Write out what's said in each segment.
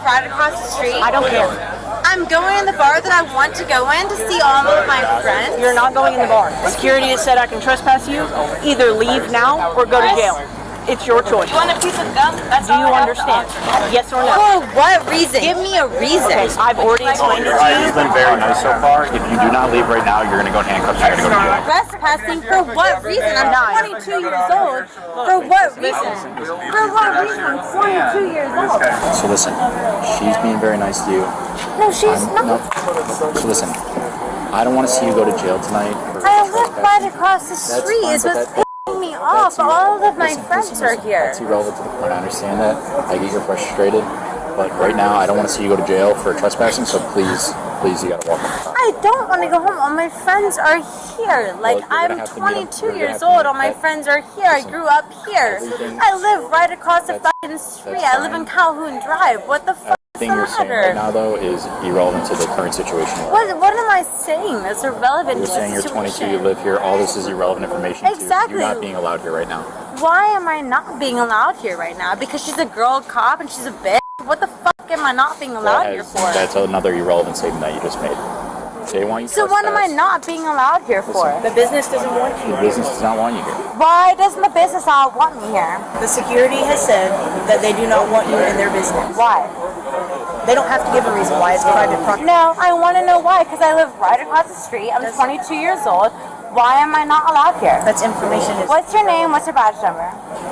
right across the street. I don't care. I'm going in the bar that I want to go in to see all of my friends. You're not going in the bar. Security has said I can trespass you. Either leave now or go to jail. It's your choice. You want a piece of gum? That's Do you understand? Yes or no? For what reason? Give me a reason. Okay, I've already explained it to you. He's been very nice so far. If you do not leave right now, you're going to go in handcuffs. You're going to go to jail. Trespassing for what reason? I'm 22 years old. For what reason? For what reason? I'm 22 years old. So listen, she's being very nice to you. No, she's not. No. So listen, I don't want to see you go to jail tonight. I live right across the street. It's what's pissing me off. All of my friends are here. That's irrelevant to the point. I understand that. I get you're frustrated. But right now, I don't want to see you go to jail for trespassing, so please, you got to walk on. I don't want to go home. All my friends are here. Like, I'm 22 years old. All my friends are here. I grew up here. I live right across the fucking street. I live in Calhoun Drive. What the fuck? Everything you're saying right now, though, is irrelevant to the current situation. What am I saying that's irrelevant to the situation? You're saying you're 22, you live here, all this is irrelevant information Exactly. to you. You're not being allowed here right now. Why am I not being allowed here right now? Because she's a girl cop and she's a bitch? What the fuck am I not being allowed here for? That's another irrelevant statement that you just made. They want you So what am I not being allowed here for? The business doesn't want you. The business does not want you here. Why doesn't the business not want me here? The security has said that they do not want you in their business. Why? They don't have to give a reason why. It's private property. No, I want to know why, because I live right across the street. I'm 22 years old. Why am I not allowed here? That's information. What's your name? What's your badge number?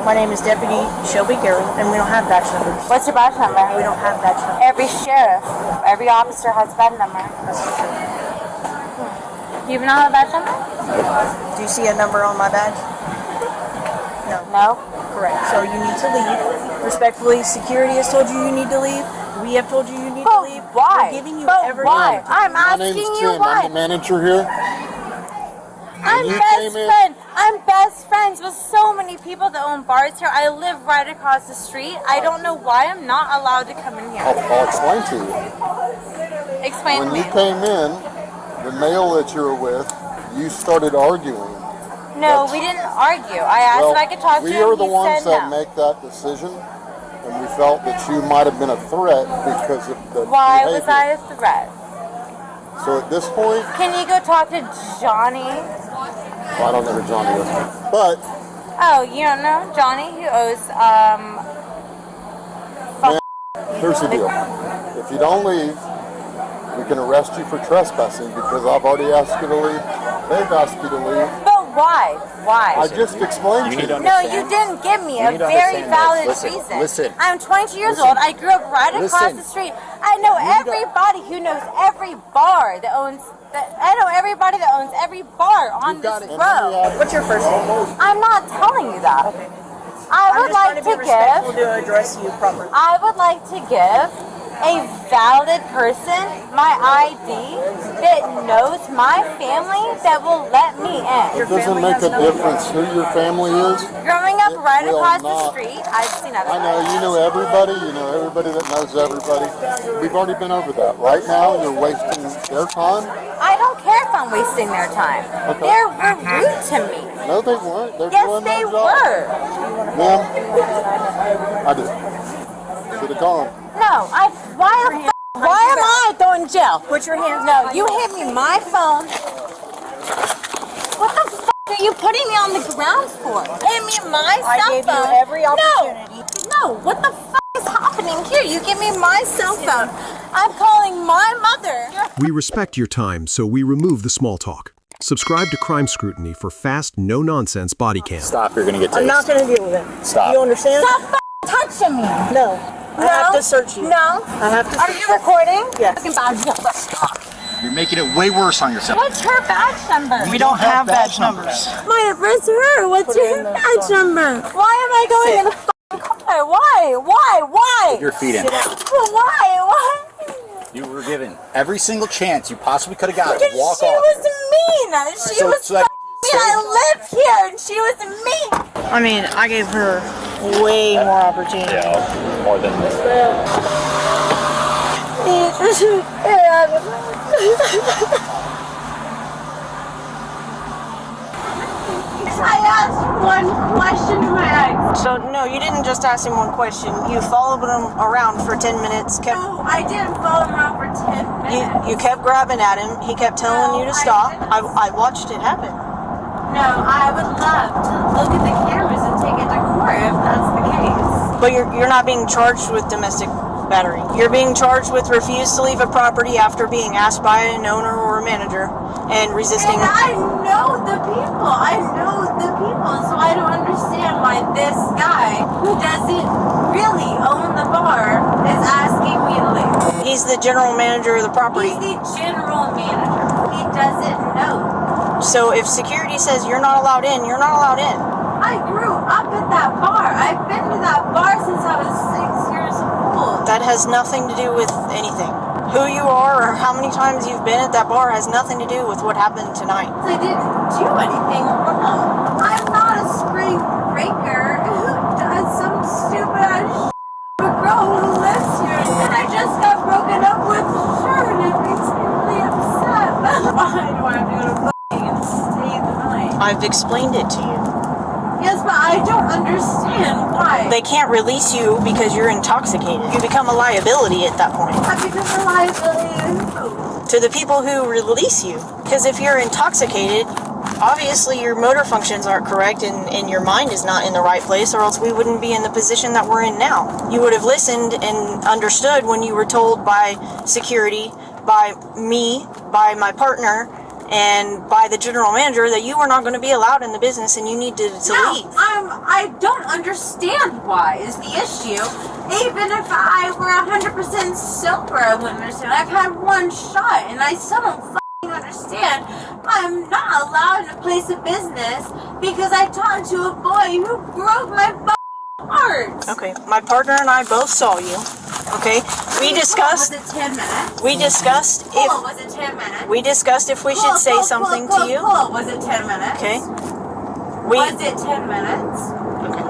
My name is Deputy Shelby Garrett, and we don't have badge numbers. What's your badge number? We don't have badge numbers. Every sheriff, every officer has a badge number. That's for sure. Do you even know a badge number? Do you see a number on my badge? No. No? Correct. So you need to leave. Respectfully, security has told you need to leave. We have told you need to leave. Why? We're giving you But why? I'm My name's asking you Tim. why. I'm the manager here. I'm best friends with so many people that own bars here. I live right across the street. I don't know why I'm not allowed to come in here. I'll explain to you. Explain to When me. you came in, the male that you were with, you started arguing. No, we didn't argue. I asked if I could talk to him. We are the He ones said that no. make that decision, and we felt that you might have been a threat because of the Why behavior. was I a threat? So at this point, Can you go talk to Johnny? I don't know who Johnny is, but Oh, you don't know Johnny, who owes here's the deal. If you don't leave, we can arrest you for trespassing because I've already asked you to leave. They've asked you to leave. But why? Why? I just explained to you. No, you didn't give me a need to very understand valid this. reason. Listen. I'm 22 years Listen. old. I grew up right across Listen. the street. I know everybody who knows every bar that owns. I know everybody that owns every bar on this road. What's your first name? I'm not telling you that. I would like to respectful give. to address you properly. I would like to give a valid person my ID that knows my family that will let me in. It doesn't make a difference who your family is. Growing up right will across the not. street, I've seen other I know you know everybody. You know everybody that knows everybody. We've already been over that. Right now, you're wasting their time. I don't care if I'm wasting their time. Okay. They were rude to me. No, they weren't. They're Yes, doing they their job. were. Ma'am, I did. Should have gone. No, why am I going to jail? Put your hands No, you hit me my phone. What the f*** are you putting me on the ground for? Hit me my I cell gave you phone. every opportunity. No, what the f*** is happening here? You give me my cell phone. I'm calling my mother. We respect your time, so we remove the small talk. Subscribe to Crime Scrutiny for fast, no-nonsense body cam. Stop, you're going to get tased. I'm not going to deal with it. Stop. You understand? Stop f***ing touching me. No. I have to search you. No. I have to Are search you recording? Yes. Fucking badge number. Stop. You're making it way worse on yourself. What's her badge number? We don't have badge numbers. My address to her. What's your badge number? Why am I going in the f***ing car? Why? Put your feet in. Why? You were given every single chance you possibly could have got to Because walk she off. was mean. She So- was so that mean. I live here and she was mean. I mean, I gave her way more opportunity. Yeah, more than I asked one question to my ex. So, no, you didn't just ask him one question. You followed him around for 10 minutes. No, I didn't follow him around for 10 minutes. You kept grabbing at him. He kept telling you to stop. I watched it happen. No, I would love to look at the cameras and take it to court if that's the case. But you're not being charged with domestic battery. You're being charged with refuse to leave a property after being asked by an owner or a manager and resisting. And I know the people. So I don't understand why this guy who doesn't really own the bar is asking me to leave. He's the general manager of the property. He's the general manager. He doesn't know. So if security says you're not allowed in, you're not allowed in. I grew up at that bar. I've been to that bar since I was 6 years old. That has nothing to do with anything. Who you are or how many times you've been at that bar has nothing to do with what happened tonight. I didn't do anything wrong. I'm not a spring breaker who does some stupid ass shit. I'm a girl who lives here and I just got broken up with. Sure, and it makes me really upset. Why do I have to go to fucking and stay the night? I've explained it to you. Yes, but I don't understand why. They can't release you because you're intoxicated. You become a liability at that point. I become a liability to who? To the people who release you. Because if you're intoxicated, obviously your motor functions aren't correct and your mind is not in the right place, or else we wouldn't be in the position that we're in now. You would have listened and understood when you were told by security, by me, by my partner, and by the general manager that you were not going to be allowed in the business and you need to leave. I don't understand why is the issue. Even if I were 100% sober, I wouldn't understand. I've had one shot and I still don't fucking understand. I'm not allowed in a place of business because I talked to a boy who broke my fucking heart. Okay, my partner and I both saw you. Okay, we discussed. Was it 10 minutes? We discussed if. Was it 10 minutes? We discussed if we should say something to you. Was it 10 minutes? Okay. Was it 10 minutes? Okay.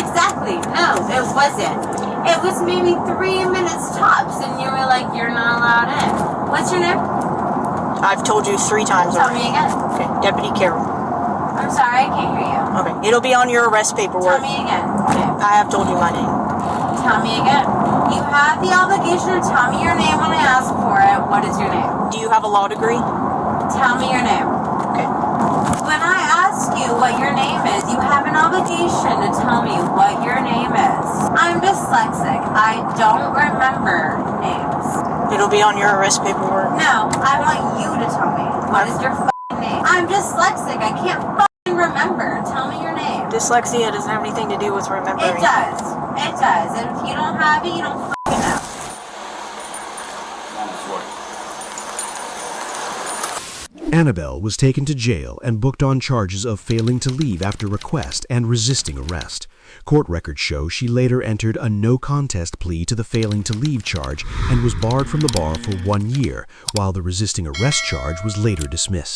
Exactly. No, it wasn't. It was maybe 3 minutes tops, and you were like, "You're not allowed in." What's your name? I've told you 3 times Tell already. me again. Okay, Deputy Carroll. I'm sorry, I can't hear you. Okay, it'll be on your arrest paperwork. Tell me again. Okay, I have told you my name. Tell me again. You have the obligation to tell me your name when I ask for it. What is your name? Do you have a law degree? Tell me your name. Okay. When I ask you what your name is, you have an obligation to tell me what your name is. I'm dyslexic. I don't remember names. It'll be on your arrest paperwork. No, I want you to tell me. What is your fucking name? I'm dyslexic. I can't fucking remember. Tell me your name. Dyslexia doesn't have anything to do with remembering. It does. It does. And if you don't have it, you don't fucking know. Annabelle was taken to jail and booked on charges of failing to leave after request and resisting arrest. Court records show she later entered a no-contest plea to the failing to leave charge and was barred from the bar for 1 year, while the resisting arrest charge was later dismissed.